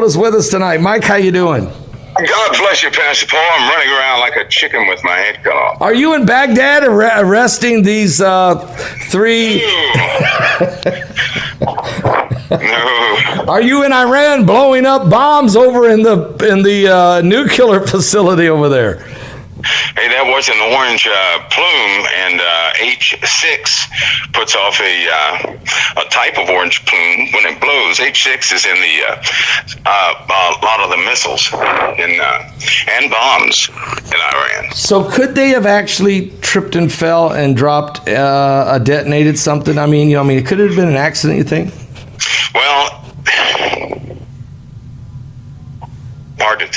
is with us tonight. Mike, how you doing? God bless you, Pastor Paul. I'm running around like a chicken with my head cut off. Are you in Baghdad arresting these three? No. Are you in Iran blowing up bombs over in the nuclear facility over there? Hey, that was an orange plume, and H6 puts off a type of orange plume when it blows. H6 is in the a lot of the missiles and bombs in Iran. So could they have actually tripped and fell and dropped detonated something? I mean, could it have been an accident, you think? Well, hard to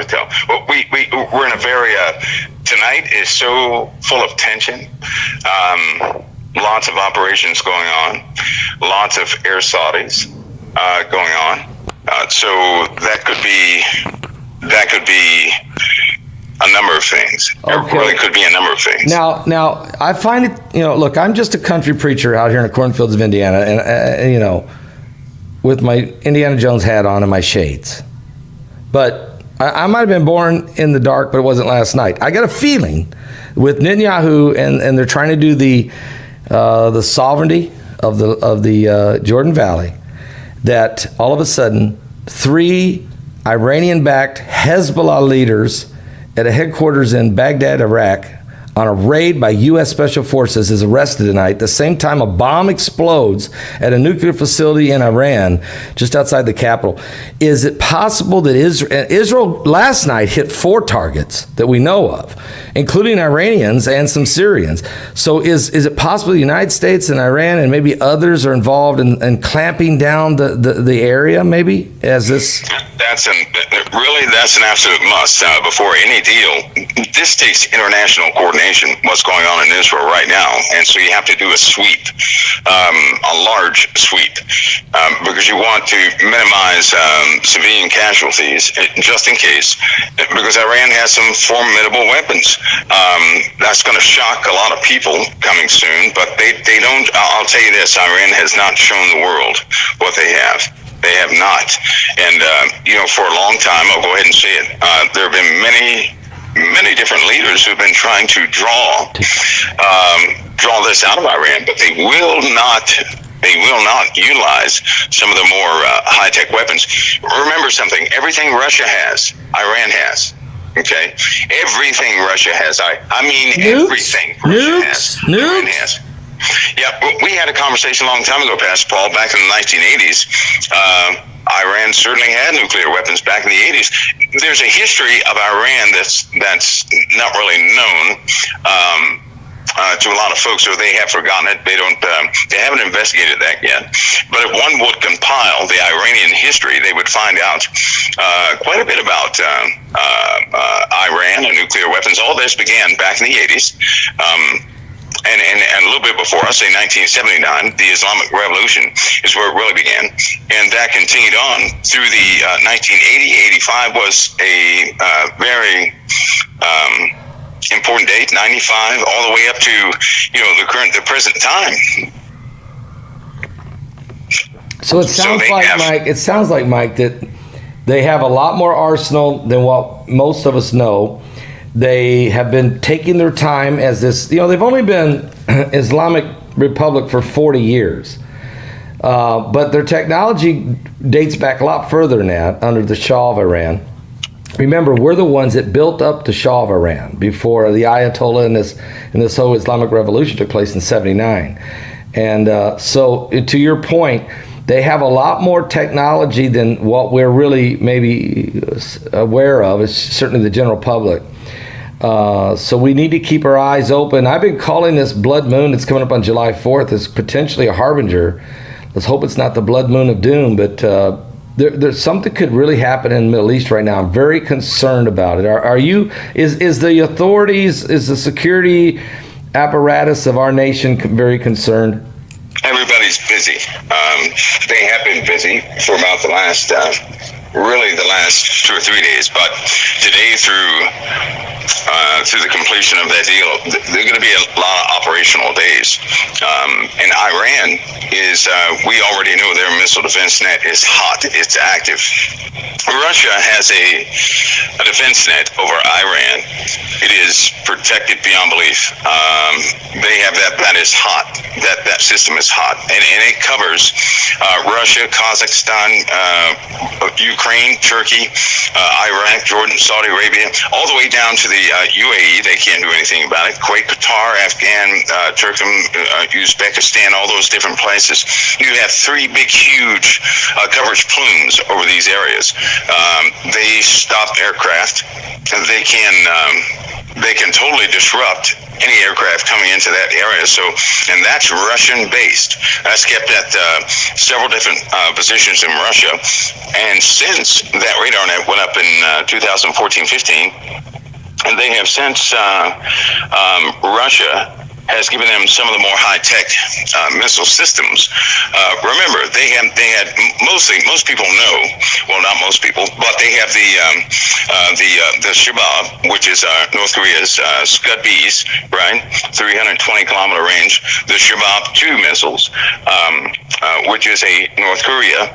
tell. Well, we're in a very tonight is so full of tension. Lots of operations going on, lots of air sorties going on. So that could be a number of things. Okay. It really could be a number of things. Now I find it. Look, I'm just a country preacher out here in the cornfields of Indiana, and with my Indiana Jones hat on and my shades. But I might have been born in the dark, but it wasn't last night. I got a feeling with Netanyahu and they're trying to do the sovereignty of the Jordan Valley, that all of a sudden 3 Iranian-backed Hezbollah leaders at a headquarters in Baghdad, Iraq, on a raid by U.S. Special Forces is arrested tonight. At the same time, a bomb explodes at a nuclear facility in Iran, just outside the capital. Is it possible that Israel last night hit 4 targets that we know of, including Iranians and some Syrians? So is it possible the United States and Iran and maybe others are involved in clamping down the area, maybe, as this? That's an absolute must. Before any deal, this takes international coordination. What's going on in Israel right now, and so you have to do a sweep, a large sweep, because you want to minimize civilian casualties, just in case, because Iran has some formidable weapons. That's going to shock a lot of people coming soon, but they don't. I'll tell you this: Iran has not shown the world what they have. They have not, and for a long time, I'll go ahead and say it. There have been many different leaders who've been trying to draw this out of Iran, but they will not utilize some of the more high-tech weapons. Remember something: everything Russia has, Iran has. Okay, everything Russia has. I mean, everything Russia has, Iran has. Yeah, we had a conversation a long time ago, Pastor Paul, back in the 1980s. Iran certainly had nuclear weapons back in the 80s. There's a history of Iran that's not really known to a lot of folks, or they have forgotten it. They haven't investigated that yet. But if one would compile the Iranian history, they would find out quite a bit about Iran and nuclear weapons. All this began back in the 80s. And a little bit before, I'll say 1979, the Islamic Revolution is where it really began. And that continued on through the 1980-85 was a very important date, 95, all the way up to, the present time. So it sounds like, Mike, that they have a lot more arsenal than what most of us know. They have been taking their time as this, they've only been Islamic Republic for 40 years. But their technology dates back a lot further than that, under the Shah of Iran. Remember, we're the ones that built up the Shah of Iran before the Ayatollah and this whole Islamic Revolution took place in 79. And so to your point, they have a lot more technology than what we're really maybe aware of. It's certainly the general public. So we need to keep our eyes open. I've been calling this blood moon that's coming up on July 4th as potentially a harbinger. Let's hope it's not the blood moon of doom, but there's something could really happen in the Middle East right now. I'm very concerned about it. Are you, is the authorities, is the security apparatus of our nation very concerned? Everybody's busy. They have been busy for about the last really the last 2 or 3 days, but today through the completion of that deal, there are going to be a lot of operational days. And Iran is, we already know their missile defense net is hot, it's active. Russia has a defense net over Iran. It is protected beyond belief. They have that is hot. That system is hot, and it covers Russia, Kazakhstan, Ukraine, Turkey, Iraq, Jordan, Saudi Arabia, all the way down to the UAE. They can't do anything about it. Quake, Qatar, Afghan, Turkey, Uzbekistan, all those different places. You have three big, huge coverage plumes over these areas. They stop aircraft. They can totally disrupt any aircraft coming into that area. So, and that's Russian based. That's kept at several different positions in Russia. And since that radar net went up in 2014-15, and they have since Russia has given them some of the more high-tech missile systems. Remember, they had most people know, well, not most people, but they have the Shabab, which is North Korea's Scud-Bs, right? 320-kilometer range. The Shabab 2 missiles, which is a North Korea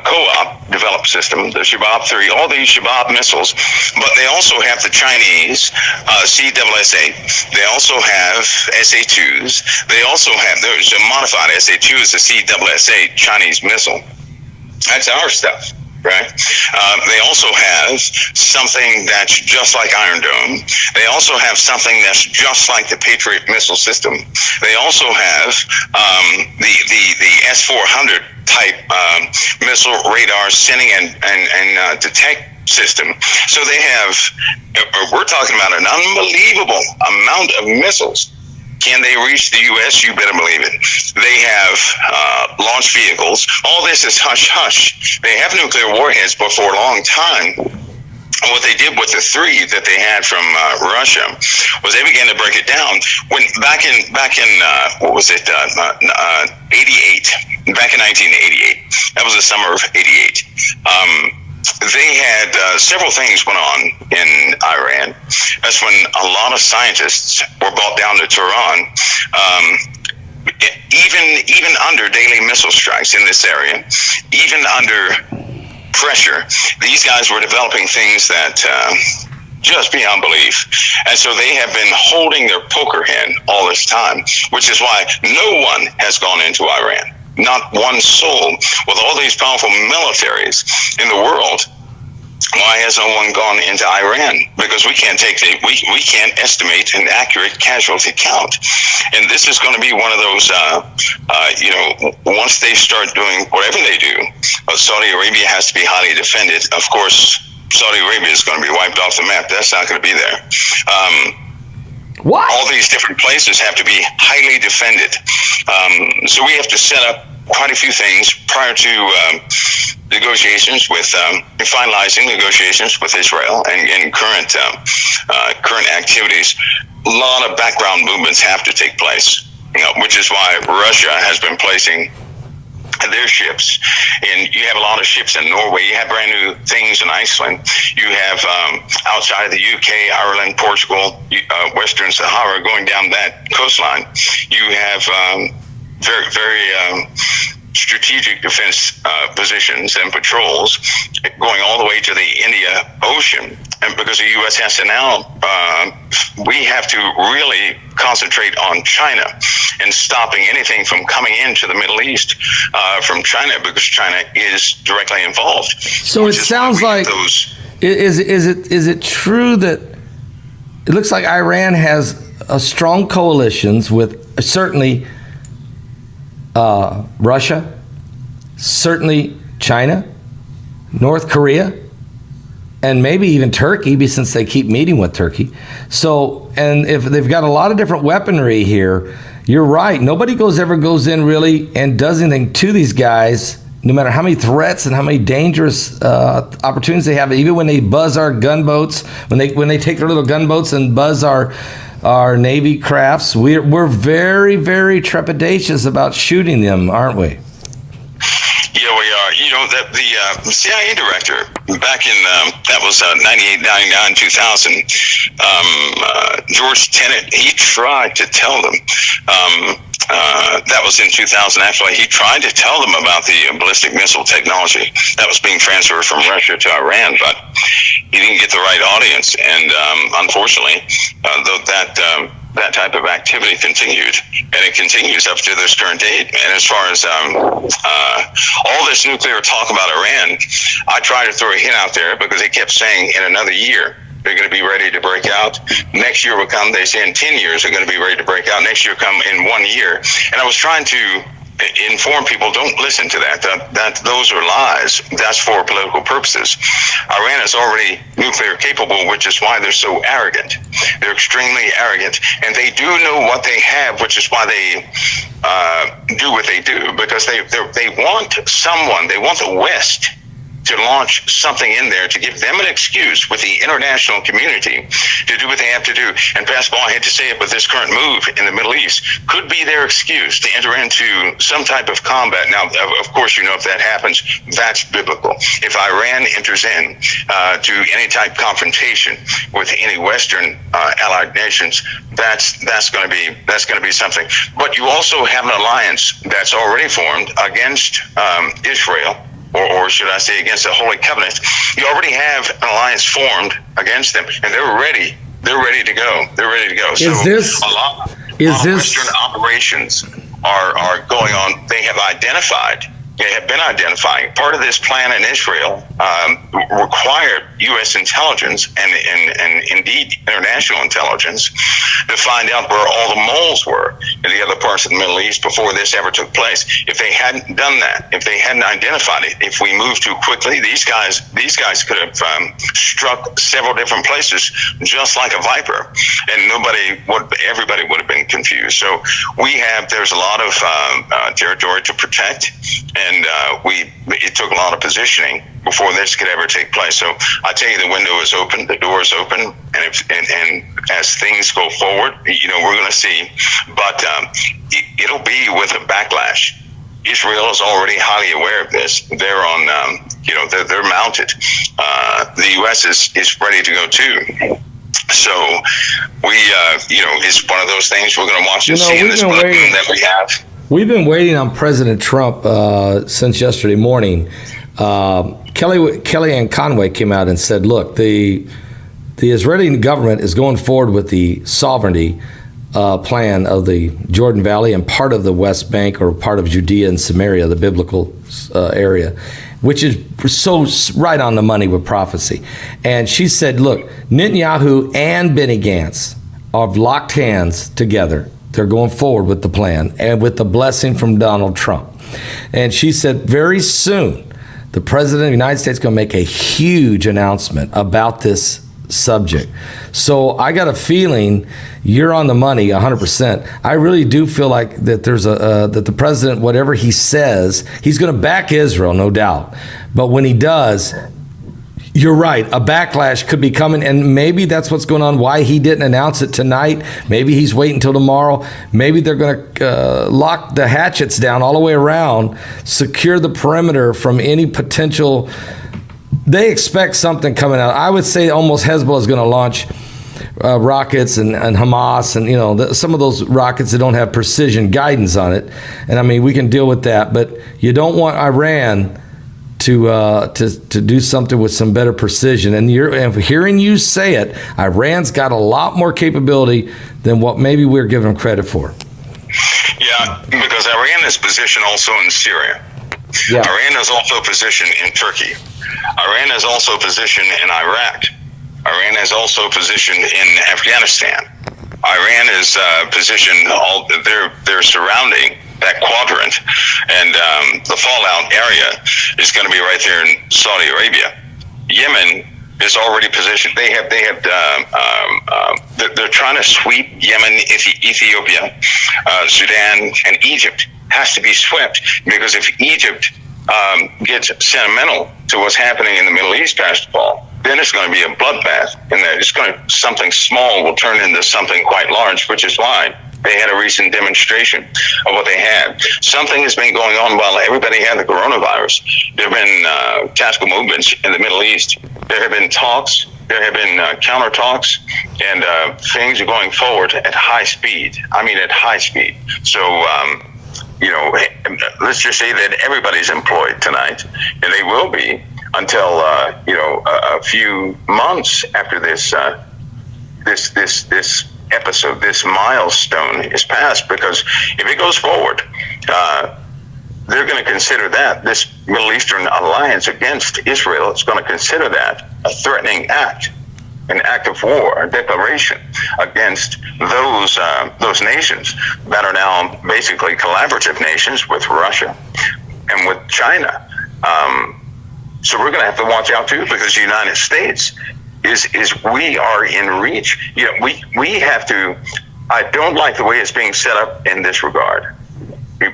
co-op developed system. The Shabab 3, all these Shabab missiles, but they also have the Chinese CSSA. They also have SA-2s. They also have, there's a modified SA-2 is a CSSA Chinese missile. That's our stuff, right? They also have something that's just like Iron Dome. They also have something that's just like the Patriot missile system. They also have the S-400 type missile radar sending and detect system. So they have, we're talking about an unbelievable amount of missiles. Can they reach the U.S.? You better believe it. They have launch vehicles. All this is hush-hush. They have nuclear warheads, but for a long time, what they did with the three that they had from Russia was they began to break it down. When back in what was it? 88. Back in 1988. That was the summer of '88. They had several things went on in Iran. That's when a lot of scientists were brought down to Tehran. Even under daily missile strikes in this area, even under pressure, these guys were developing things that just beyond belief. And so they have been holding their poker hand all this time, which is why no one has gone into Iran. Not one soul. With all these powerful militaries in the world, why has no one gone into Iran? Because we can't we can't estimate an accurate casualty count. And this is going to be one of those, once they start doing whatever they do, Saudi Arabia has to be highly defended. Of course, Saudi Arabia is going to be wiped off the map. That's not going to be there. What? All these different places have to be highly defended. So we have to set up quite a few things prior to negotiations with finalizing negotiations with Israel and current activities. A lot of background movements have to take place, which is why Russia has been placing their ships, and you have a lot of ships in Norway. You have brand new things in Iceland. You have outside of the UK, Ireland, Portugal, Western Sahara, going down that coastline. You have very, very strategic defense positions and patrols going all the way to the India Ocean. And because the U.S. has to now, we have to really concentrate on China and stopping anything from coming into the Middle East from China, because China is directly involved. So it sounds like, is it true that it looks like Iran has a strong coalitions with certainly Russia, certainly China, North Korea, and maybe even Turkey, since they keep meeting with Turkey. So, and if they've got a lot of different weaponry here, you're right. Nobody ever goes in really and does anything to these guys, no matter how many threats and how many dangerous opportunities they have. Even when they buzz our gunboats, when they take their little gunboats and buzz our Navy crafts, we're very, very trepidatious about shooting them, aren't we? Yeah, we are. the CIA director back in that was 98, 99, 2000. George Tenet, he tried to tell them. That was in 2000. Actually, he tried to tell them about the ballistic missile technology that was being transferred from Russia to Iran, but he didn't get the right audience. And unfortunately, though that type of activity continued, and it continues up to this current date. And as far as all this nuclear talk about Iran, I tried to throw a hint out there because they kept saying in another year they're going to be ready to break out. Next year will come. They say in 10 years they're going to be ready to break out. Next year come in 1 year. And I was trying to inform people, don't listen to that. That those are lies. That's for political purposes. Iran is already nuclear capable, which is why they're so arrogant. They're extremely arrogant, and they do know what they have, which is why they do what they do, because they want someone. They want the West to launch something in there to give them an excuse with the international community to do what they have to do. And Pastor Paul, I hate to say it, but this current move in the Middle East could be their excuse to enter into some type of combat. Now, of course, if that happens, that's biblical. If Iran enters in to any type of confrontation with any Western allied nations, that's going to be something. But you also have an alliance that's already formed against Israel. Or should I say against the Holy Covenant. You already have an alliance formed against them, and they're ready. They're ready to go. They're ready to go. A lot of Western operations are going on. They have been identifying. Part of this plan in Israel required U.S. intelligence and indeed international intelligence to find out where all the moles were in the other parts of the Middle East before this ever took place. If they hadn't done that, if they hadn't identified it, if we moved too quickly, these guys could have struck several different places just like a viper, and everybody would have been confused. So there's a lot of territory to protect, and it took a lot of positioning before this could ever take place. So I tell you, the window is open, the door is open, and as things go forward, we're going to see. But it'll be with a backlash. Israel is already highly aware of this. They're on, they're mounted. The U.S. is ready to go too. So it's one of those things we're going to watch and see in this book that we have. We've been waiting on President Trump since yesterday morning. Kellyanne Conway came out and said, look, the Israeli government is going forward with the sovereignty plan of the Jordan Valley and part of the West Bank, or part of Judea and Samaria, the biblical area, which is so right on the money with prophecy. And she said, look, Netanyahu and Benny Gantz have locked hands together. They're going forward with the plan and with the blessing from Donald Trump. And she said very soon, the President of the United States is going to make a huge announcement about this subject. So I got a feeling you're on the money 100%. I really do feel like that there's that the president, whatever he says, he's going to back Israel, no doubt. But when he does, you're right, a backlash could be coming, and maybe that's what's going on, why he didn't announce it tonight. Maybe he's waiting until tomorrow. Maybe they're going to lock the hatchets down all the way around, secure the perimeter from any potential. They expect something coming out. I would say almost Hezbollah is going to launch rockets and Hamas and some of those rockets that don't have precision guidance on it. And I mean, we can deal with that, but you don't want Iran to do something with some better precision. And hearing you say it, Iran's got a lot more capability than what maybe we're giving them credit for. Yeah, because Iran is positioned also in Syria. Yeah. Iran is also positioned in Turkey. Iran is also positioned in Iraq. Iran is also positioned in Afghanistan. Iran is positioned, they're surrounding that quadrant, and the fallout area is going to be right there in Saudi Arabia. Yemen is already positioned. They're trying to sweep Yemen, Ethiopia, Sudan, and Egypt has to be swept, because if Egypt gets sentimental to what's happening in the Middle East, Pastor Paul, then it's going to be a bloodbath, and that something small will turn into something quite large, which is why They had a recent demonstration of what they had. Something has been going on while everybody had the coronavirus. There have been tactical movements in the Middle East. There have been talks. There have been counter talks, and things are going forward at high speed. I mean, at high speed. So, let's just say that everybody's employed tonight, and they will be until a few months after this episode, this milestone is passed. Because if it goes forward, they're going to consider that this Middle Eastern alliance against Israel is going to consider that a threatening act, an act of war, a declaration against those nations that are now basically collaborative nations with Russia and with China. So we're going to have to watch out too, because the United States is we are in reach. We have to. I don't like the way it's being set up in this regard.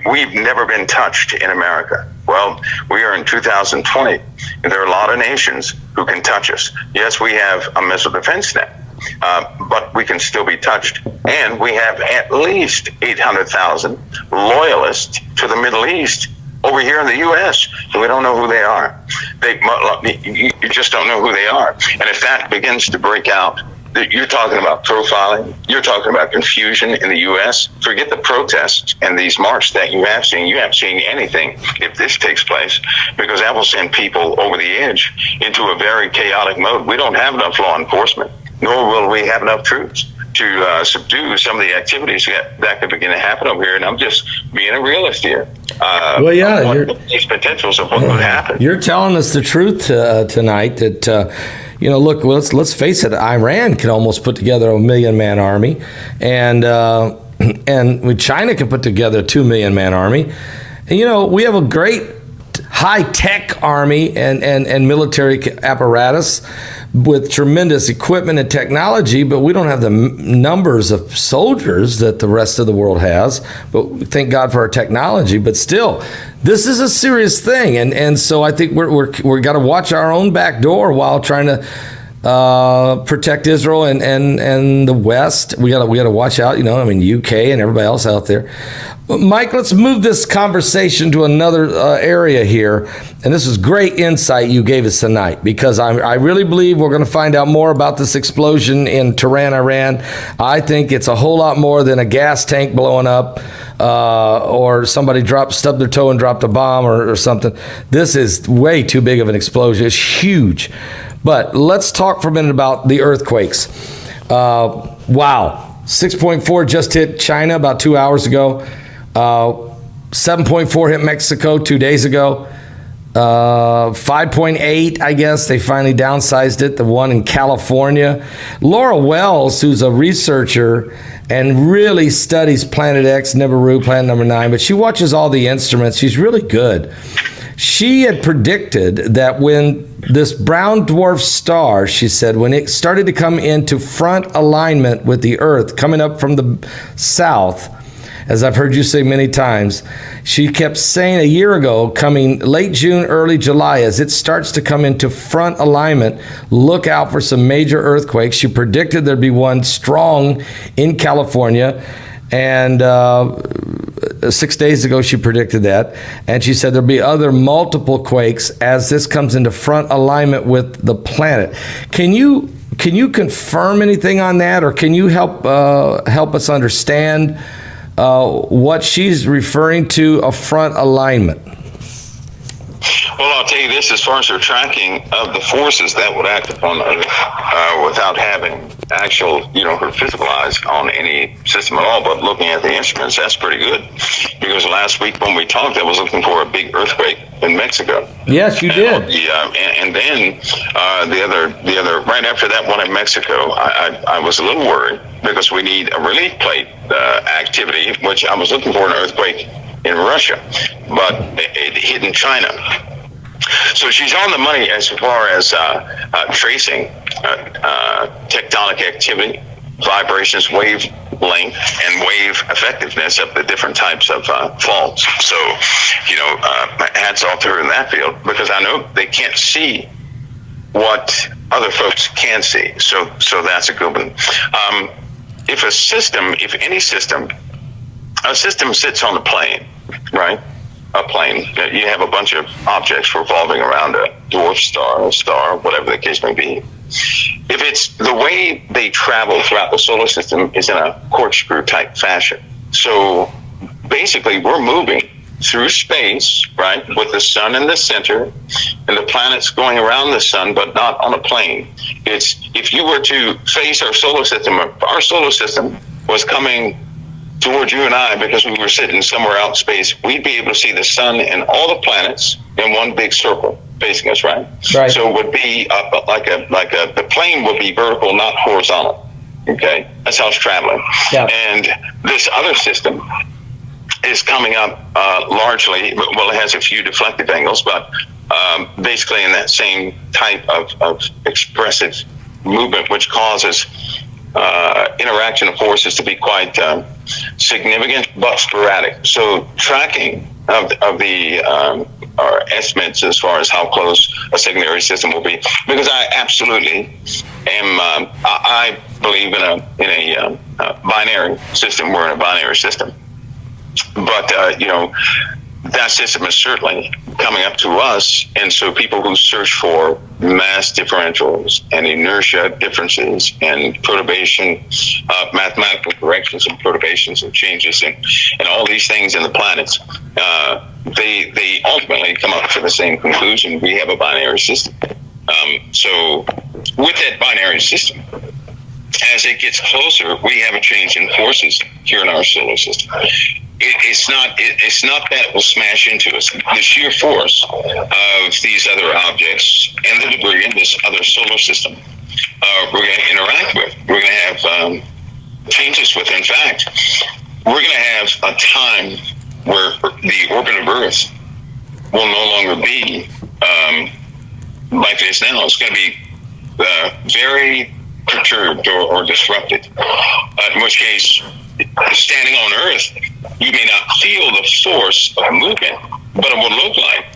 We've never been touched in America. Well, we are in 2020, and there are a lot of nations who can touch us. Yes, we have a missile defense net, but we can still be touched. And we have at least 800,000 loyalists to the Middle East over here in the U.S., so we don't know who they are. You just don't know who they are. And if that begins to break out, you're talking about profiling, you're talking about confusion in the U.S. Forget the protests and these marches that you have seen. You haven't seen anything if this takes place, because that will send people over the edge into a very chaotic mode. We don't have enough law enforcement, nor will we have enough troops to subdue some of the activities that could begin to happen over here. And I'm just being a realist here. These potentials of what could happen. You're telling us the truth tonight that, look, let's face it, Iran can almost put together a 1 million man army, and China can put together a 2 million man army. And, we have a great high-tech army and military apparatus with tremendous equipment and technology, but we don't have the numbers of soldiers that the rest of the world has. But thank God for our technology. But still, this is a serious thing, and so I think we're got to watch our own back door while trying to protect Israel and the West. We got to watch out. UK and everybody else out there. Mike, let's move this conversation to another area here. And this was great insight you gave us tonight, because I really believe we're going to find out more about this explosion in Tehran, Iran. I think it's a whole lot more than a gas tank blowing up or somebody stubbed their toe and dropped a bomb or something. This is way too big of an explosion. It's huge. But let's talk for a minute about the earthquakes. Wow. 6.4 just hit China about 2 hours ago. 7.4 hit Mexico 2 days ago. 5.8, I guess. They finally downsized it. The one in California. Laura Wells, who's a researcher and really studies Planet X, Nibiru, Planet number 9, but she watches all the instruments. She's really good. She had predicted that when this brown dwarf star, she said, when it started to come into front alignment with the Earth, coming up from the south, as I've heard you say many times, she kept saying a year ago, coming late June, early July, as it starts to come into front alignment, look out for some major earthquakes. She predicted there'd be one strong in California. And 6 days ago, she predicted that. And she said there'll be other multiple quakes as this comes into front alignment with the planet. Can you confirm anything on that, or can you help us understand what she's referring to, a front alignment? Well, I'll tell you this, as far as her tracking of the forces that would act upon Earth without having actual, her physical eyes on any system at all, but looking at the instruments, that's pretty good. Because last week when we talked, I was looking for a big earthquake in Mexico. Yes, you did. And then the other right after that one in Mexico, I was a little worried because we need a relief plate activity, which I was looking for an earthquake in Russia, but it hit in China. So she's on the money as far as tracing tectonic activity, vibrations, wave length, and wave effectiveness of the different types of faults. So, hats off to her in that field, because I know they can't see what other folks can see. So that's a good one. if any system, a system sits on the plane, right? A plane. You have a bunch of objects revolving around a dwarf star, a star, whatever the case may be. If it's the way they travel throughout the solar system is in a corkscrew type fashion. So basically we're moving through space, right, with the sun in the center and the planets going around the sun, but not on a plane. It's, if you were to face our solar system was coming towards you and I because we were sitting somewhere out in space, we'd be able to see the sun and all the planets in one big circle facing us, right? Right. So it would be the plane would be vertical, not horizontal. Okay, that's how it's traveling. Yeah. And this other system is coming up largely, well, it has a few deflective angles, but basically in that same type of expressive movement, which causes interaction of forces to be quite significant but sporadic. So tracking of the our estimates as far as how close a secondary system will be, because I absolutely am. I believe in a binary system. We're in a binary system, but that system is certainly coming up to us, and so people who search for mass differentials and inertia differences and perturbation, mathematical corrections and perturbations and changes and all these things in the planets, they ultimately come up to the same conclusion. We have a binary system. So with that binary system, as it gets closer, we have a change in forces here in our solar system. It's not that it will smash into us. The sheer force of these other objects and the debris in this other solar system, we're going to interact with. We're going to have changes with. In fact, we're going to have a time where the orbit of Earth will no longer be like it is now. It's going to be very perturbed or disrupted, in which case, standing on Earth, you may not feel the force of movement, but it will look like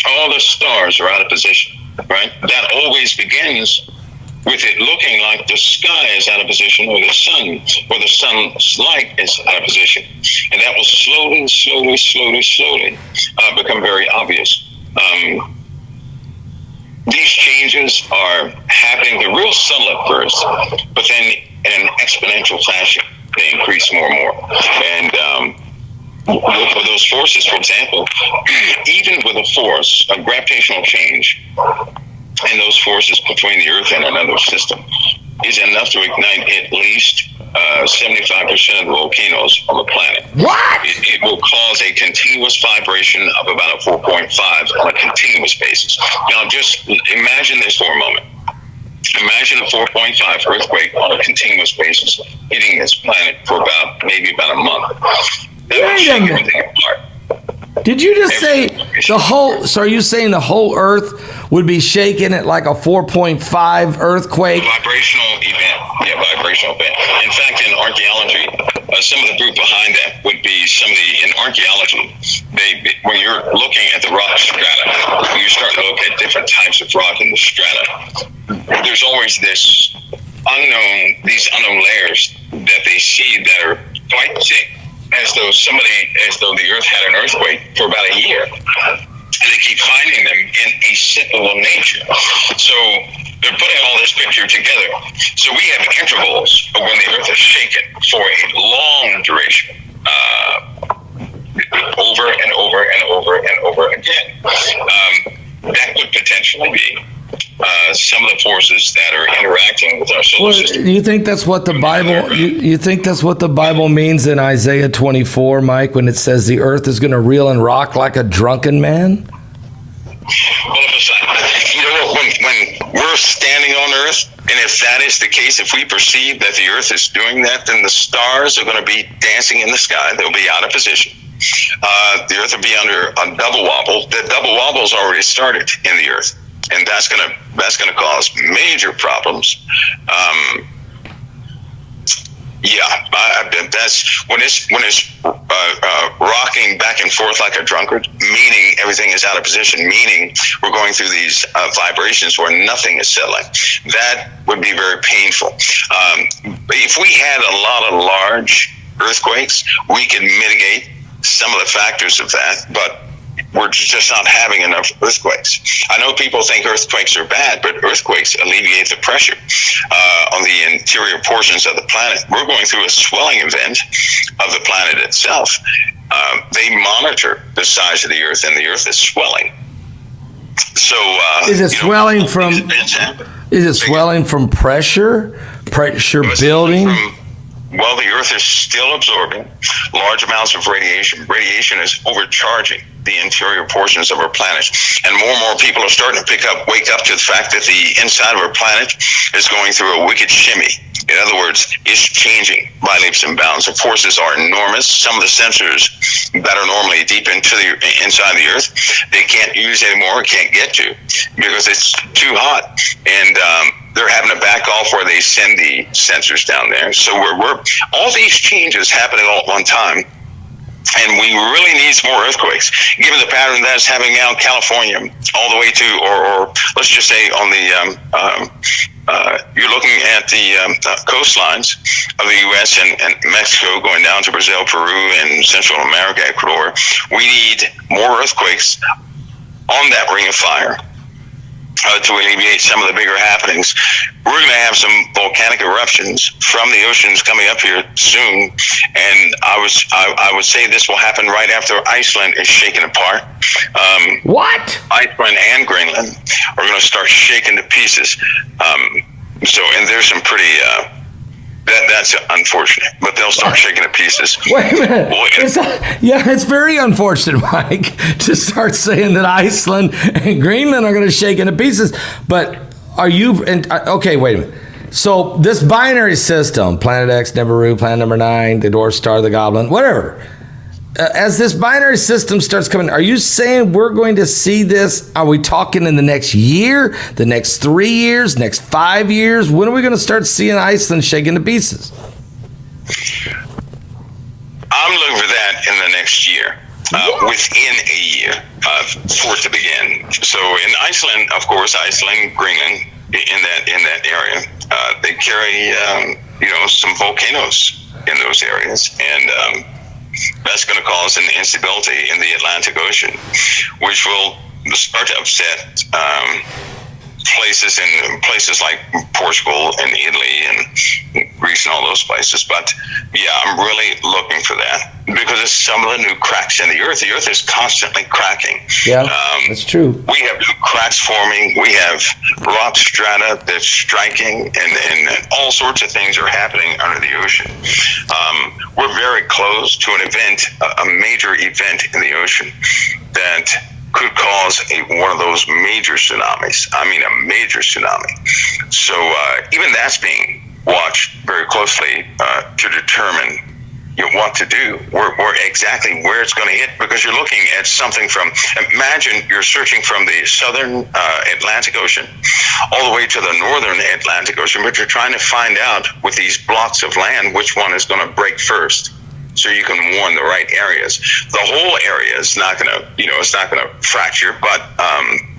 all the stars are out of position, right? That always begins with it looking like the sky is out of position, or the sun's light is out of position. And that will slowly become very obvious. These changes are happening, they're real subtle at first, but then in an exponential fashion, they increase more and more. And for those forces, for example, even with a force, a gravitational change, and those forces between the Earth and another system is enough to ignite at least 75% of the volcanoes on the planet. What? It will cause a continuous vibration of about a 4.5 on a continuous basis. Now, just imagine this for a moment. Imagine a 4.5 earthquake on a continuous basis hitting this planet for maybe about a month. That would shake everything apart. Did you just say the whole? So are you saying the whole Earth would be shaken at like a 4.5 earthquake? Vibrational event. Yeah, vibrational event. In fact, in archaeology, some of the proof behind that would be in archaeology, when you're looking at the rock strata, when you start to look at different types of rock in the strata, there's always these unknown layers that they see that are quite thick, as though the Earth had an earthquake for about a year. And they keep finding them in a cyclical nature. So they're putting all this picture together. So we have intervals of when the Earth is shaken for a long duration, over and over and over and over again. That could potentially be some of the forces that are interacting with our solar system. You think that's what the Bible? You think that's what the Bible means in Isaiah 24, Mike, when it says the earth is going to reel and rock like a drunken man? Well, when we're standing on Earth, and if that is the case, if we perceive that the Earth is doing that, then the stars are going to be dancing in the sky. They'll be out of position. The Earth will be under a double wobble. The double wobble's already started in the Earth, and that's gonna cause major problems. That's when it's rocking back and forth like a drunkard, meaning everything is out of position, meaning we're going through these vibrations where nothing is settling. That would be very painful. If we had a lot of large earthquakes, we could mitigate some of the factors of that, but we're just not having enough earthquakes. I know people think earthquakes are bad, but earthquakes alleviate the pressure on the interior portions of the planet. We're going through a swelling event of the planet itself. They monitor the size of the Earth, and the Earth is swelling. So, is it swelling from? Is it swelling from pressure? Pressure building? Well, the Earth is still absorbing large amounts of radiation. Radiation is overcharging the interior portions of our planet. And more people are starting to wake up to the fact that the inside of our planet is going through a wicked shimmy. In other words, it's changing by leaps and bounds. The forces are enormous. Some of the sensors that are normally deep into the inside of the Earth, they can't use anymore, can't get to, because it's too hot. And they're having to back off where they send the sensors down there. So we're all these changes happening all at one time. And we really need some more earthquakes, given the pattern that's happening now in California, all the way to, or let's just say on the, you're looking at the coastlines of the U.S. and Mexico, going down to Brazil, Peru, and Central America, Ecuador. We need more earthquakes on that ring of fire to alleviate some of the bigger happenings. We're going to have some volcanic eruptions from the oceans coming up here soon, and I would say this will happen right after Iceland is shaken apart. What? Iceland and Greenland are going to start shaking to pieces. And there's some pretty. That's unfortunate, but they'll start shaking to pieces. Wait a minute. It's very unfortunate, Mike, to start saying that Iceland and Greenland are going to shake into pieces. But are you, okay, wait a minute. So this binary system, Planet X, Nibiru, Planet number 9, the Dwarf Star, the Goblin, whatever. As this binary system starts coming, are you saying we're going to see this? Are we talking in the next year, the next 3 years, next 5 years? When are we going to start seeing Iceland shaking to pieces? I'm looking for that in the next year, within a year, for it to begin. So in Iceland, of course, Greenland, in that area, they carry some volcanoes in those areas, and that's going to cause an instability in the Atlantic Ocean, which will start to upset places like Portugal and Italy and Greece and all those places. But yeah, I'm really looking for that because of some of the new cracks in the Earth. The Earth is constantly cracking. Yeah, that's true. We have new cracks forming. We have rock strata that's striking, and all sorts of things are happening under the ocean. We're very close to an event, a major event in the ocean that could cause one of those major tsunamis. I mean, a major tsunami. So even that's being watched very closely to determine what to do, where exactly where it's going to hit, because you're looking at something from, imagine you're searching from the southern Atlantic Ocean all the way to the northern Atlantic Ocean, but you're trying to find out with these blocks of land which one is going to break first, so you can warn the right areas. The whole area is not going to, it's not going to fracture, but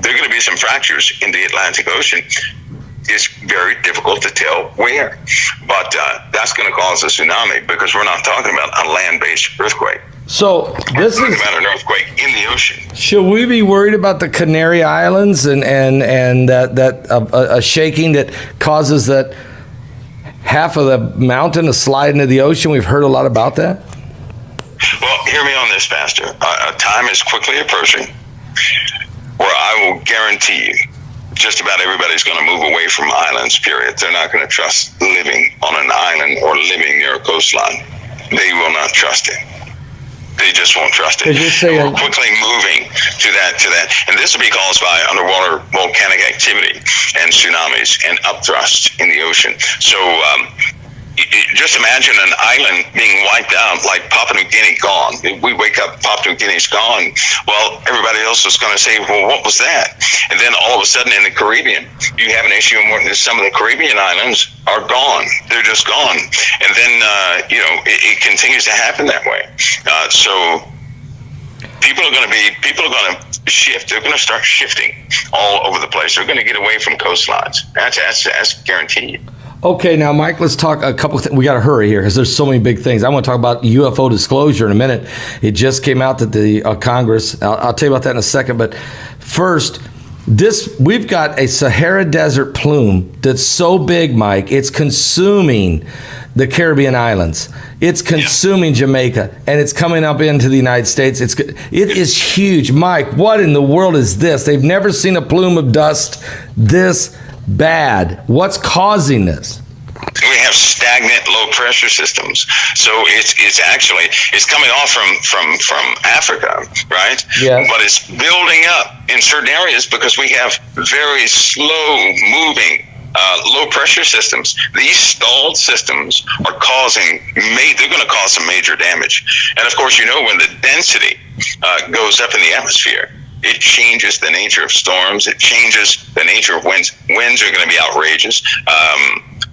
there are going to be some fractures in the Atlantic Ocean. It's very difficult to tell where, but that's going to cause a tsunami, because we're not talking about a land-based earthquake. So this we're talking about an earthquake in the ocean. Should we be worried about the Canary Islands and that a shaking that causes that half of the mountain to slide into the ocean? We've heard a lot about that. Well, hear me on this, Pastor. A time is quickly approaching where I will guarantee you just about everybody's going to move away from islands, period. They're not going to trust living on an island or living near a coastline. They will not trust it. They just won't trust it. We're quickly moving to that. And this will be caused by underwater volcanic activity and tsunamis and upthrust in the ocean. So just imagine an island being wiped out, like Papua New Guinea gone. We wake up, Papua New Guinea's gone. Well, everybody else is going to say, well, what was that? And then all of a sudden in the Caribbean, you have an issue where some of the Caribbean islands are gone. They're just gone. And then, it continues to happen that way. So people are going to shift. They're going to start shifting all over the place. They're going to get away from coastlines. That's guaranteed. Okay, now, Mike, let's talk a couple of things. We got to hurry here because there's so many big things. I want to talk about UFO disclosure in a minute. It just came out that the Congress, I'll tell you about that in a second. But first, we've got a Sahara Desert plume that's so big, Mike, it's consuming the Caribbean islands. It's consuming Jamaica, and it's coming up into the United States. It is huge. Mike, what in the world is this? They've never seen a plume of dust this bad. What's causing this? We have stagnant low pressure systems. So it's coming off from Africa, right? Yes. But it's building up in certain areas because we have very slow moving low pressure systems. These stalled systems are they're going to cause some major damage. And of course, when the density goes up in the atmosphere, it changes the nature of storms. It changes the nature of winds. Winds are going to be outrageous.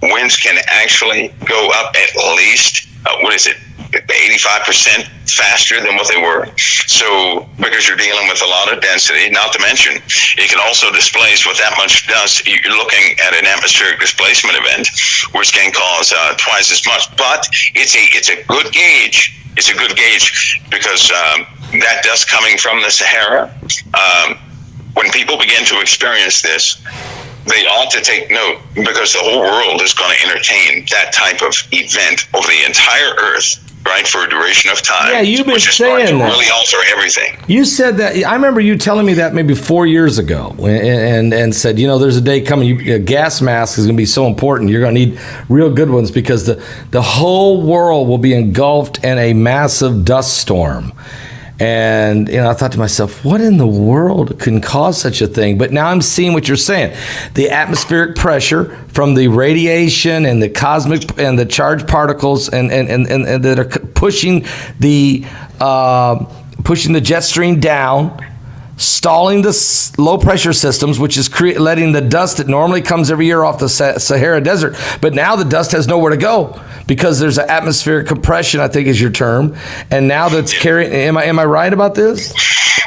Winds can actually go up at least, 85% faster than what they were. So, because you're dealing with a lot of density, not to mention, it can also displace with that much dust. You're looking at an atmospheric displacement event, which can cause twice as much. But it's a good gauge. It's a good gauge because that dust coming from the Sahara, when people begin to experience this, they ought to take note because the whole world is going to entertain that type of event over the entire Earth, right, for a duration of time. Yeah, you've been saying that. Really alter everything. You said that. I remember you telling me that maybe 4 years ago, and said, there's a day coming. A gas mask is going to be so important. You're going to need real good ones because the whole world will be engulfed in a massive dust storm. And I thought to myself, what in the world can cause such a thing? But now I'm seeing what you're saying. The atmospheric pressure from the radiation and the cosmic and the charged particles and that are pushing the jet stream down, stalling the low pressure systems, which is letting the dust that normally comes every year off the Sahara Desert. But now the dust has nowhere to go because there's an atmospheric compression, I think is your term. And now that's carrying, am I right about this?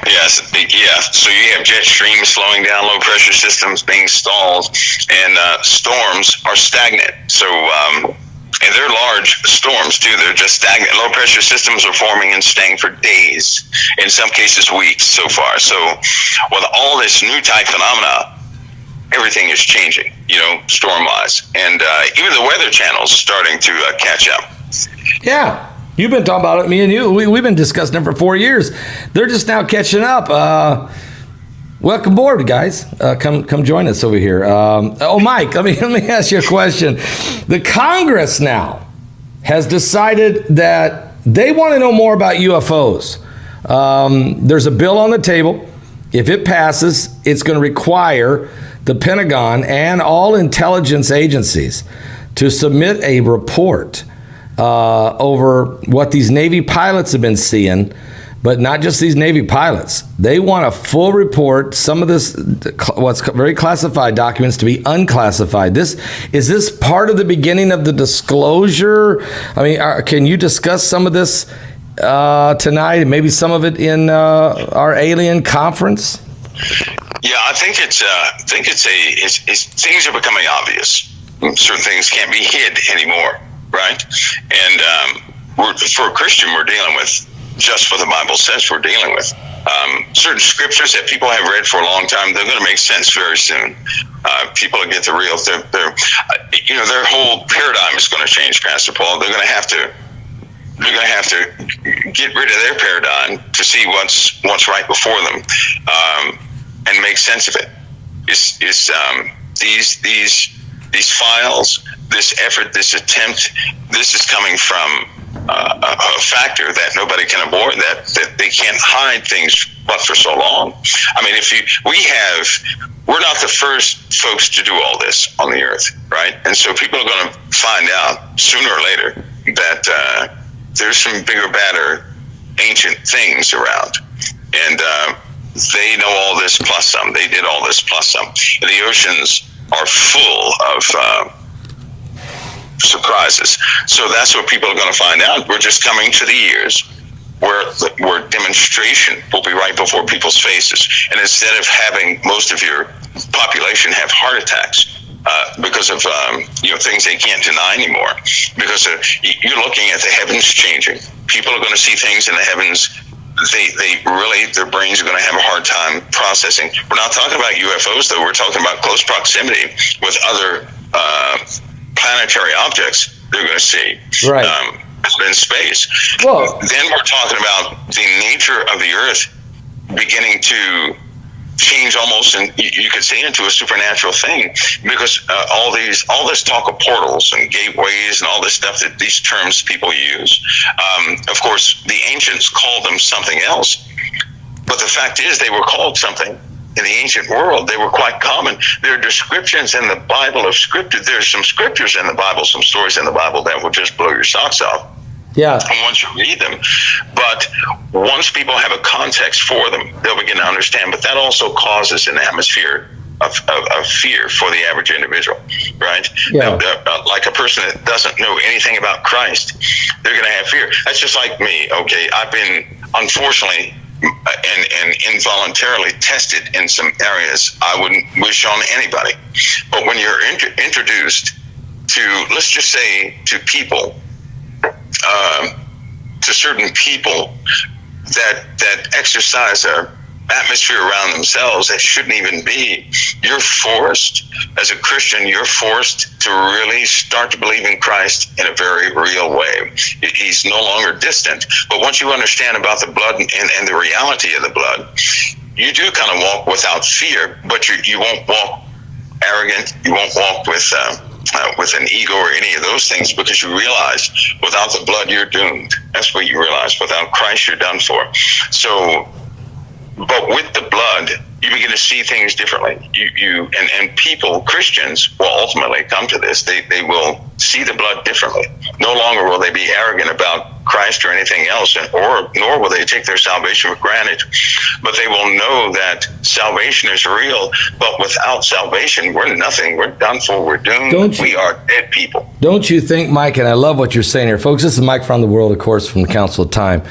Yes, yeah. So you have jet streams slowing down, low pressure systems being stalled, and storms are stagnant. So, and they're large storms too. They're just stagnant. Low pressure systems are forming and staying for days, in some cases weeks so far. So with all this new type phenomena, everything is changing, storm-wise. And even the Weather Channel's starting to catch up. Yeah. You've been talking about it, me and you. We've been discussing it for 4 years. They're just now catching up. Welcome aboard, guys. Come join us over here. Mike, let me ask you a question. The Congress now has decided that they want to know more about UFOs. There's a bill on the table. If it passes, it's going to require the Pentagon and all intelligence agencies to submit a report over what these Navy pilots have been seeing. But not just these Navy pilots. They want a full report, some of this, what's very classified documents to be unclassified. Is this part of the beginning of the disclosure? I mean, can you discuss some of this tonight and maybe some of it in our alien conference? Yeah, I think it's things are becoming obvious. Certain things can't be hid anymore, right? And for a Christian, we're dealing with just what the Bible says we're dealing with. Certain scriptures that people have read for a long time, they're going to make sense very soon. People get the real, their whole paradigm is going to change, Pastor Paul. They're going to have to get rid of their paradigm to see what's right before them, and make sense of it. These files, this effort, this attempt, this is coming from a factor that nobody can avoid, that they can't hide things but for so long. I mean, we're not the first folks to do all this on the earth, right? And so people are going to find out sooner or later that there's some bigger, badder, ancient things around. And they know all this plus some. They did all this plus some. And the oceans are full of surprises. So that's what people are going to find out. We're just coming to the years where demonstration will be right before people's faces. And instead of having most of your population have heart attacks because of things they can't deny anymore, because you're looking at the heavens changing. People are going to see things in the heavens. They really, their brains are going to have a hard time processing. We're not talking about UFOs, though. We're talking about close proximity with other planetary objects they're going to see. Right. In space. Well, then we're talking about the nature of the Earth beginning to change almost, and you could say, into a supernatural thing, because all this talk of portals and gateways and all this stuff, that these terms people use, of course the ancients called them something else, but the fact is they were called something in the ancient world. They were quite common. There are descriptions in the Bible of scripture. There's some scriptures in the Bible, some stories in the Bible that will just blow your socks off. Yeah. And once you read them, but once people have a context for them, they'll begin to understand. But that also causes an atmosphere of fear for the average individual, right? Yeah. Like a person that doesn't know anything about Christ, they're going to have fear. That's just like me. Okay, I've been, unfortunately, and involuntarily tested in some areas I wouldn't wish on anybody. But when you're introduced to, let's just say, to people, to certain people that exercise a atmosphere around themselves that shouldn't even be, you're forced, as a Christian, you're forced to really start to believe in Christ in a very real way. He's no longer distant. But once you understand about the blood and the reality of the blood, you do kind of walk without fear, but you won't walk arrogant. You won't walk with an ego or any of those things, because you realize without the blood you're doomed. That's what you realize. Without Christ you're done for. So, but with the blood, you begin to see things differently. And people, Christians, will ultimately come to this. They will see the blood differently. No longer will they be arrogant about Christ or anything else, nor will they take their salvation for granted. But they will know that salvation is real. But without salvation, we're nothing. We're done for. We're doomed. We are dead people. Don't you think, Mike, and I love what you're saying here, folks. This is Mike from the World, of course, from the Council of Time.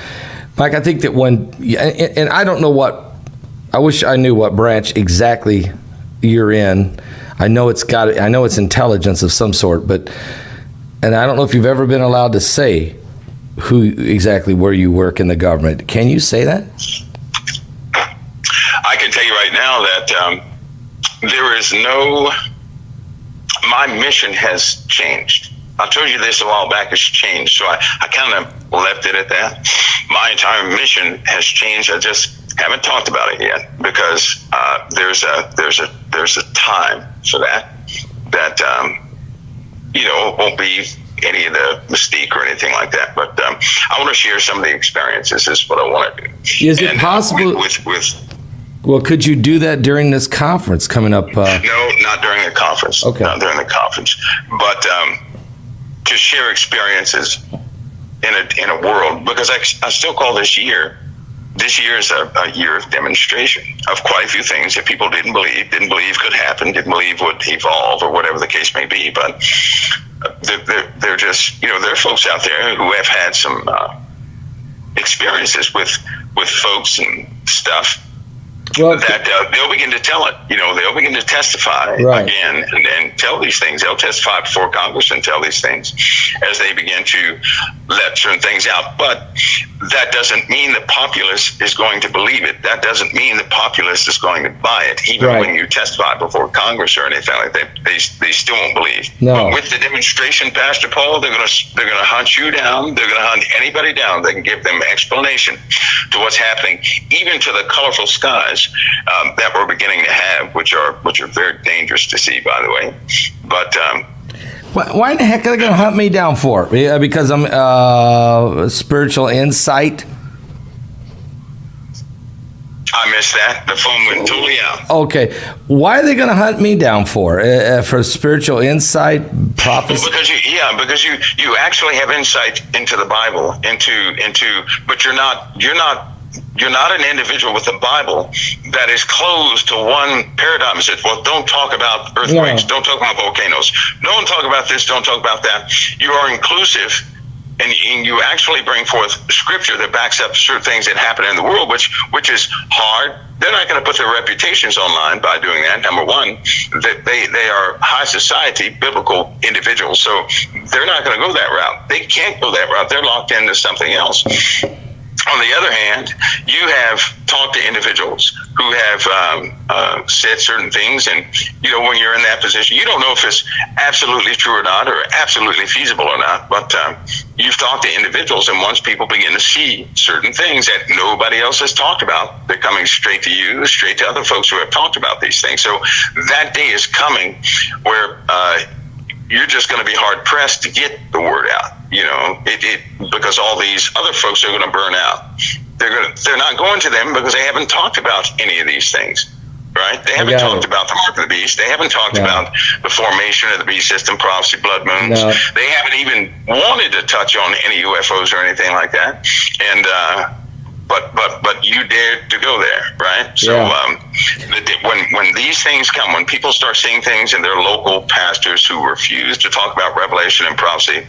Mike, I think that and I don't know I wish I knew what branch exactly you're in. I know it's intelligence of some sort, and I don't know if you've ever been allowed to say where you work in the government. Can you say that? I can tell you right now that my mission has changed. I told you this a while back. It's changed, so I kind of left it at that. My entire mission has changed. I just haven't talked about it yet, because there's a time for that won't be any of the mystique or anything like that. But I want to share some of the experiences. Is what I want to do. Is it possible? Well, could you do that during this conference coming up? No, not during the conference. Okay. Not during the conference, but to share experiences in a world, because I still call this year. This year is a year of demonstration of quite a few things that people didn't believe could happen, didn't believe would evolve, or whatever the case may be. But they're just, there are folks out there who have had some experiences with folks and stuff. Well, that they'll begin to tell it. They'll begin to testify again and tell these things. They'll testify before Congress and tell these things as they begin to let certain things out. But that doesn't mean the populace is going to believe it. That doesn't mean the populace is going to buy it. Even when you testify before Congress or anything like that, they still won't believe. No. But with the demonstration, Pastor Paul, they're going to hunt you down. They're going to hunt anybody down that can give them explanation to what's happening, even to the colorful skies that we're beginning to have, which are very dangerous to see, by the way. But Why in the heck are they going to hunt me down for? Because I'm spiritual insight. I missed that. The phone went totally out. Okay. Why are they going to hunt me down for spiritual insight, prophecy? Well, because you actually have insight into the Bible, but you're not an individual with the Bible that is closed to one paradigm. It says, well, don't talk about earthquakes, don't talk about volcanoes, don't talk about this, don't talk about that. You are inclusive. And you actually bring forth scripture that backs up certain things that happen in the world, which is hard. They're not going to put their reputations online by doing that. Number one, that they are high society, biblical individuals, so they're not going to go that route. They can't go that route. They're locked into something else. On the other hand, you have talked to individuals who have said certain things, and when you're in that position, you don't know if it's absolutely true or not, or absolutely feasible or not. But you've talked to individuals, and once people begin to see certain things that nobody else has talked about, they're coming straight to you, straight to other folks who have talked about these things. So that day is coming where you're just going to be hard pressed to get the word out. Because all these other folks are going to burn out. They're not going to them because they haven't talked about any of these things, right? They haven't talked about the mark of the beast. They haven't talked about the formation of the beast system, prophecy, blood moons. No. They haven't even wanted to touch on any UFOs or anything like that. And but you dared to go there, right? So when these things come, when people start seeing things in their local pastors who refuse to talk about revelation and prophecy,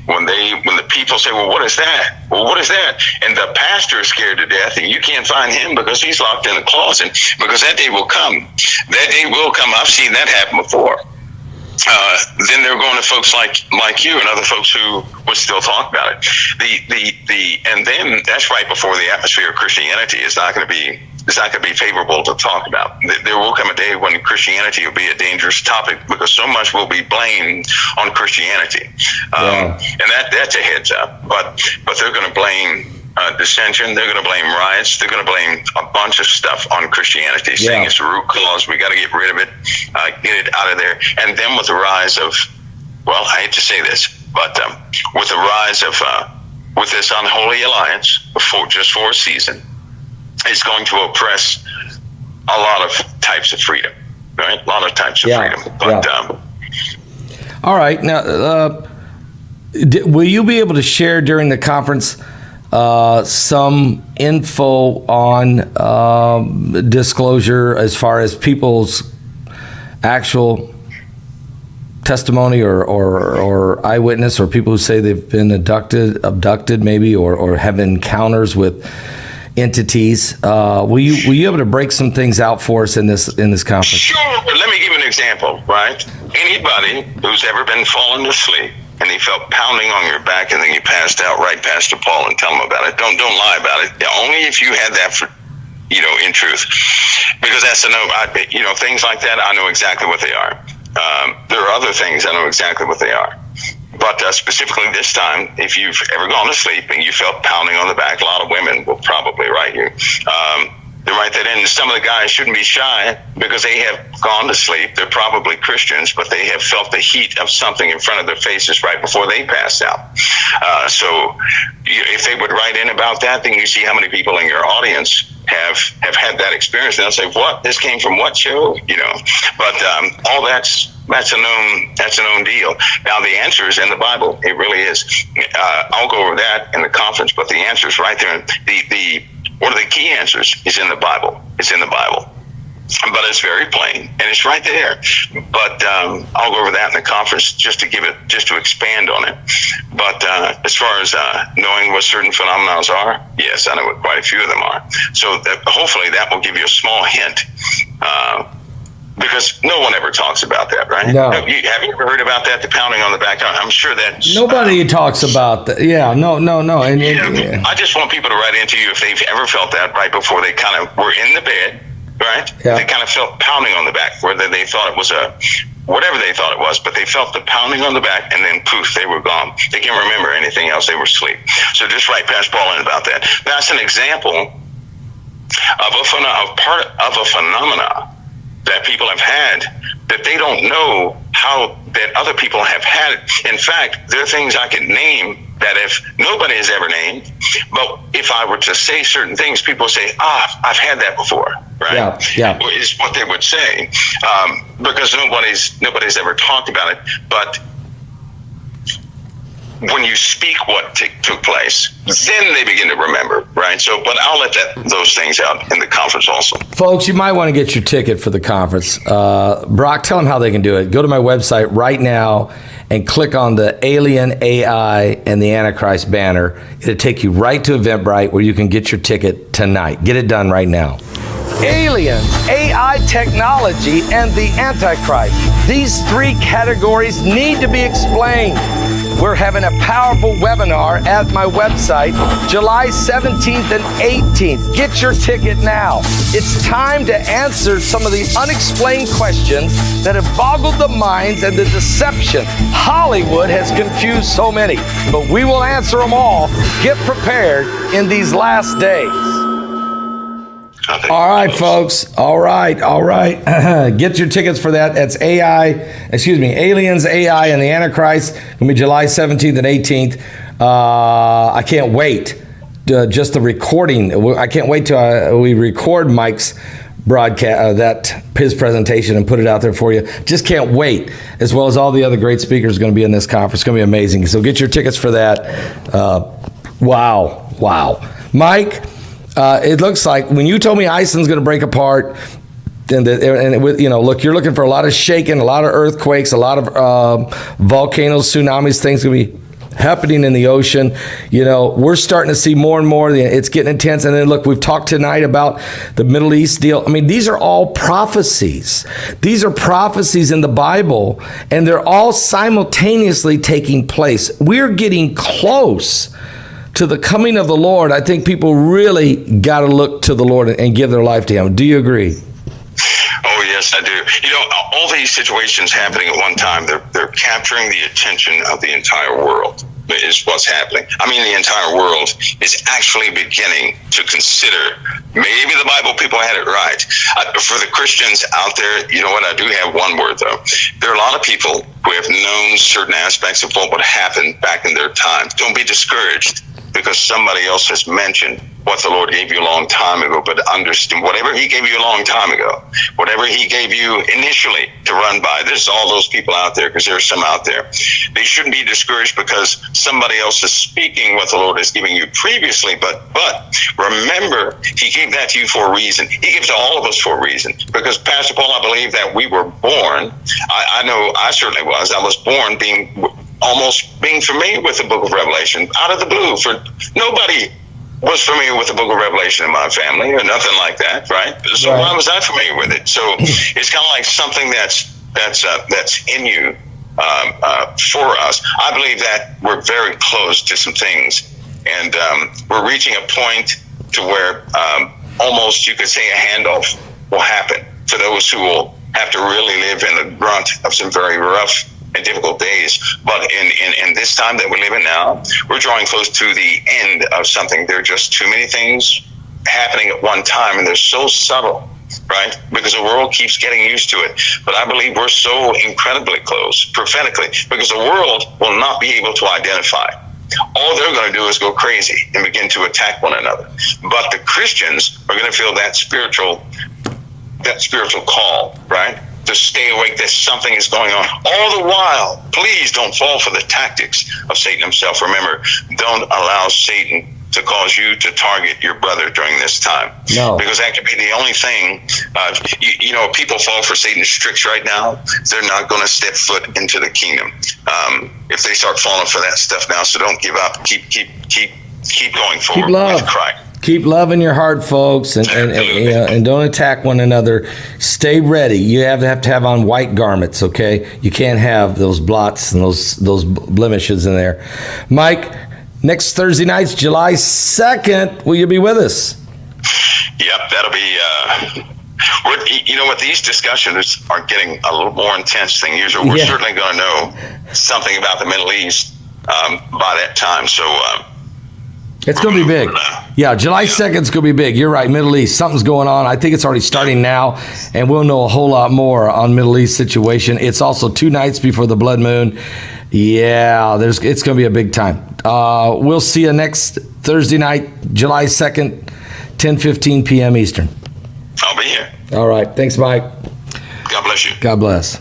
when the people say, well, what is that? Well, what is that? And the pastor is scared to death, and you can't find him because he's locked in the closet, because that day will come. That day will come. I've seen that happen before. Then they're going to folks like you and other folks who would still talk about it. And then that's right before the atmosphere of Christianity is not going to be favorable to talk about. There will come a day when Christianity will be a dangerous topic because so much will be blamed on Christianity, and that's a heads up. But they're going to blame dissension. They're going to blame riots. They're going to blame a bunch of stuff on Christianity, saying it's the root cause. We got to get rid of it, get it out of there. And then with the rise of, well, I hate to say this, but with the rise of with this unholy alliance just for a season, it's going to oppress a lot of types of freedom, right? A lot of types of freedom. But all right, now will you be able to share during the conference some info on disclosure as far as people's actual testimony or eyewitness, or people who say they've been abducted maybe, or have encounters with entities? Will you be able to break some things out for us in this conference? Sure. Let me give you an example, right? Anybody who's ever been falling to sleep and he felt pounding on your back and then you passed out, right, Pastor Paul, and tell him about it. Don't lie about it. Only if you had that for, in truth, because that's things like that. I know exactly what they are. There are other things I know exactly what they are. But specifically this time, if you've ever gone to sleep and you felt pounding on the back, a lot of women will probably write you. They write that in. Some of the guys shouldn't be shy because they have gone to sleep. They're probably Christians, but they have felt the heat of something in front of their faces right before they passed out. So if they would write in about that, then you see how many people in your audience have had that experience. And they'll say, what? This came from what show? But all that's a known deal. Now the answer is in the Bible. It really is. I'll go over that in the conference, but the answer is right there. One of the key answers is in the Bible. It's in the Bible, but it's very plain and it's right there. But I'll go over that in the conference just to expand on it. But as far as knowing what certain phenomena are, yes, I know what quite a few of them are. So hopefully that will give you a small hint. Because no one ever talks about that, right? No. Have you ever heard about that, the pounding on the back? I'm sure that nobody talks about that. Yeah, no. And I just want people to write into you if they've ever felt that right before they kind of were in the bed, right? Yeah. They kind of felt pounding on the back, whether they thought it was whatever they thought it was, but they felt the pounding on the back, and then poof, they were gone. They can't remember anything else. They were asleep. So just write Pastor Paul in about that. That's an example of a phenomena that people have had that they don't know how that other people have had it. In fact, there are things I can name that if nobody has ever named, but if I were to say certain things, people say, I've had that before, right? Yeah. Is what they would say, because nobody's ever talked about it. But when you speak what took place, then they begin to remember, right? So, but I'll let those things out in the conference also. Folks, you might want to get your ticket for the conference. Brock, tell them how they can do it. Go to my website right now and click on the Alien, AI, and the Antichrist banner. It'll take you right to Eventbrite where you can get your ticket tonight. Get it done right now. Aliens, AI technology, and the Antichrist. These three categories need to be explained. We're having a powerful webinar at my website, July 17th and 18th. Get your ticket now. It's time to answer some of the unexplained questions that have boggled the minds and the deception. Hollywood has confused so many, but we will answer them all. Get prepared in these last days. All right, folks. All right. Get your tickets for that. That's Aliens, AI, and the Antichrist. It's going to be July 17th and 18th. I can't wait. Just the recording. I can't wait till we record Mike's broadcast, his presentation, and put it out there for you. Just can't wait. As well as all the other great speakers going to be in this conference. It's going to be amazing. So get your tickets for that. Wow. Mike, it looks like when you told me Iceland's going to break apart, look, you're looking for a lot of shaking, a lot of earthquakes, a lot of volcanoes, tsunamis, things going to be happening in the ocean. We're starting to see more and more. It's getting intense. And then look, we've talked tonight about the Middle East deal. I mean, these are all prophecies. These are prophecies in the Bible, and they're all simultaneously taking place. We're getting close to the coming of the Lord. I think people really got to look to the Lord and give their life to Him. Do you agree? Oh, yes, I do. All these situations happening at one time, they're capturing the attention of the entire world is what's happening. I mean, the entire world is actually beginning to consider, maybe the Bible people had it right. For the Christians out there, you know what, I do have one word, though. There are a lot of people who have known certain aspects of what would happen back in their time. Don't be discouraged because somebody else has mentioned what the Lord gave you a long time ago, but understand whatever He gave you a long time ago, whatever He gave you initially to run by, there's all those people out there, because there's some out there. They shouldn't be discouraged because somebody else is speaking what the Lord is giving you previously, but remember, He gave that to you for a reason. He gives to all of us for a reason, because Pastor Paul, I believe that we were born, I know I certainly was, I was born almost being familiar with the book of Revelation out of the blue. For nobody was familiar with the book of Revelation in my family or nothing like that, right? So right. Why was I familiar with it? So it's kind of like something that's in you for us. I believe that we're very close to some things, and we're reaching a point to where almost you could say a handoff will happen for those who will have to really live in the brunt of some very rough and difficult days. But in this time that we're living now, we're drawing close to the end of something. There are just too many things happening at one time, and they're so subtle, right? Because the world keeps getting used to it. But I believe we're so incredibly close, prophetically, because the world will not be able to identify. All they're going to do is go crazy and begin to attack one another. But the Christians are going to feel that spiritual call, right? To stay awake, that something is going on. All the while, please don't fall for the tactics of Satan himself. Remember, don't allow Satan to cause you to target your brother during this time. No. Because that could be the only thing. People fall for Satan's tricks right now. They're not going to step foot into the kingdom if they start falling for that stuff now. So don't give up. Keep going forward with Christ. Keep love in your heart, folks, and don't attack one another. Stay ready. You have to have on white garments, okay? You can't have those blots and those blemishes in there. Mike, next Thursday night's July 2nd. Will you be with us? Yep, that'll be. You know what? These discussions are getting a little more intense than usual. We're certainly going to know something about the Middle East by that time. So. It's going to be big. Yeah, July 2nd is going to be big. You're right, Middle East. Something's going on. I think it's already starting now, and we'll know a whole lot more on Middle East situation. It's also 2 nights before the blood moon. Yeah, it's going to be a big time. We'll see you next Thursday night, July 2nd, 10:15 p.m. Eastern. I'll be here. All right. Thanks, Mike. God bless you. God bless.